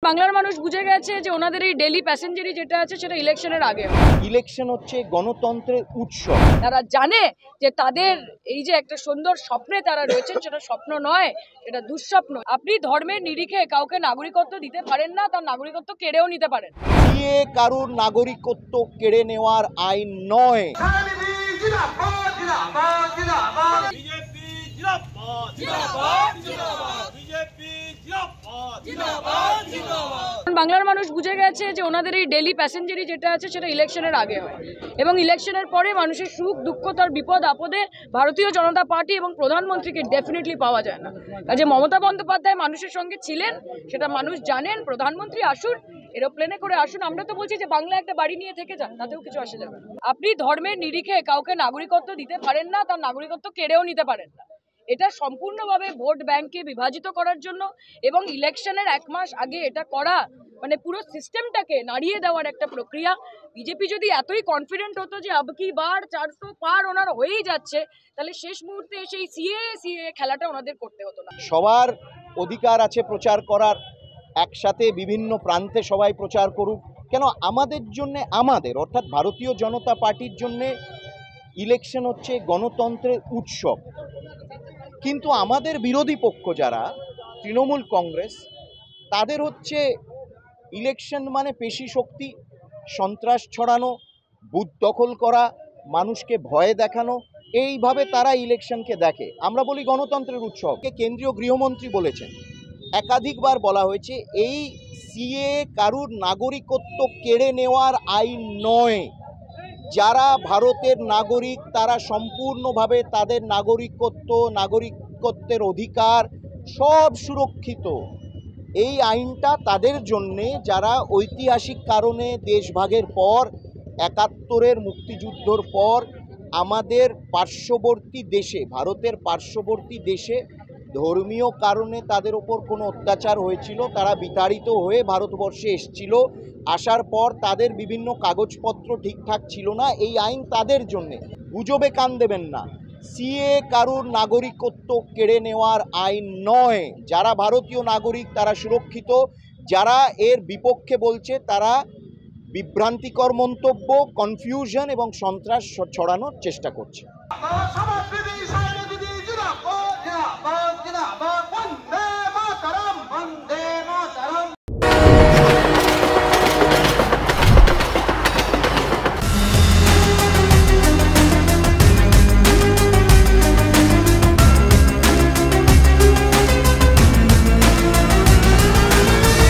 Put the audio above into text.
বাংলার মানুষ বুঝে গেছে যে ওনাদের এই ডেলি প্যাসেঞ্জারি যেটা আছে সেটা ইলেকশনের আগে। ইলেকশন হচ্ছে গণতন্ত্রের উৎসব। তারা জানে যে তাদের এই যে একটা সুন্দর স্বপ্নে তারা রয়েছেন, সেটা স্বপ্ন নয়, এটা দুঃস্বপ্ন। আপনি ধর্মের নিরিখে কাউকে নাগরিকত্ব দিতে পারেন না, তার নাগরিকত্ব কেড়েও নিতে পারেন। সিএ কারুর নাগরিকত্ব কেড়ে নেওয়ার আইন নয়। বাংলার মানুষ বুঝে গেছে যে ওনাদের এই ডেলি প্যাসেঞ্জারি যেটা আছে সেটা ইলেকশনের আগে হয়, এবং ইলেকশনের পরে মানুষের সুখ দুঃখ তার বিপদ আপদে ভারতীয় জনতা পার্টি এবং প্রধানমন্ত্রীকে ডেফিনেটলি পাওয়া যায় না। কাজে মমতা বন্দ্যোপাধ্যায় মানুষের সঙ্গে ছিলেন, সেটা মানুষ জানেন। প্রধানমন্ত্রী আসুন, এরোপ্লেনে করে আসুন, আমরা তো বলছি যে বাংলা একটা বাড়ি নিয়ে থেকে যান, তাতেও কিছু আসে যাবে না। আপনি ধর্মের নিরিখে কাউকে নাগরিকত্ব দিতে পারেন না, তার নাগরিকত্ব কেড়েও নিতে পারেন না। এটা সম্পূর্ণভাবে ভোট ব্যাংককে বিভাজিত করার জন্য এবং ইলেকশনের 1 মাস আগে এটা করা, মানে পুরো সিস্টেমটাকে নাড়িয়ে দেওয়ার একটা প্রক্রিয়া। বিজেপি যদি এতই কনফিডেন্ট হতো যে আবকি বার 400 পার ওনার হয়েই যাচ্ছে, তাহলে শেষ মুহূর্তে সেই সিএ খেলাটা ওনাদের করতে হতো না। সবার অধিকার আছে প্রচার করার, একসাথে বিভিন্ন প্রান্তে সবাই প্রচার করুক। কেন আমাদের জন্যে, আমাদের অর্থাৎ ভারতীয় জনতা পার্টির জন্যে ইলেকশন হচ্ছে গণতন্ত্রের উৎসব। কিন্তু আমাদের বিরোধী পক্ষ যারা তৃণমূল কংগ্রেস, তাদের হচ্ছে ইলেকশন মানে পেশি শক্তি, সন্ত্রাস ছড়ানো, বুথ দখল করা, মানুষকে ভয় দেখানো, এইভাবে তারা ইলেকশনকে দেখে। আমরা বলি গণতন্ত্রের উৎসব। কেন্দ্রীয় গৃহমন্ত্রী বলেছেন, একাধিকবার বলা হয়েছে, এই সিএ কারুর নাগরিকত্ব কেড়ে নেওয়ার আইন নয়। যারা ভারতের নাগরিক তারা সম্পূর্ণভাবে তাদের নাগরিকত্বের অধিকার সব সুরক্ষিত। এই আইনটা তাদের জন্যে যারা ঐতিহাসিক কারণে দেশভাগের পর, ৭১-এর মুক্তিযুদ্ধর পর আমাদের পার্শ্ববর্তী দেশে, ভারতের পার্শ্ববর্তী দেশে ধর্মীয় কারণে তাদের ওপর কোনো অত্যাচার হয়েছিল, তারা বিতাড়িত হয়ে ভারতবর্ষে এসেছিল। আসার পর তাদের বিভিন্ন কাগজপত্র ঠিকঠাক ছিল না। এই আইন তাদের জন্যে। গুজবে কান দেবেন না। সিএ কারুর নাগরিকত্ব কেড়ে নেওয়ার আইন নয়। যারা ভারতীয় নাগরিক তারা সুরক্ষিত। যারা এর বিপক্ষে বলছে তারা বিভ্রান্তিকর মন্তব্য, কনফিউশন এবং সন্ত্রাস ছড়ানোর চেষ্টা করছে।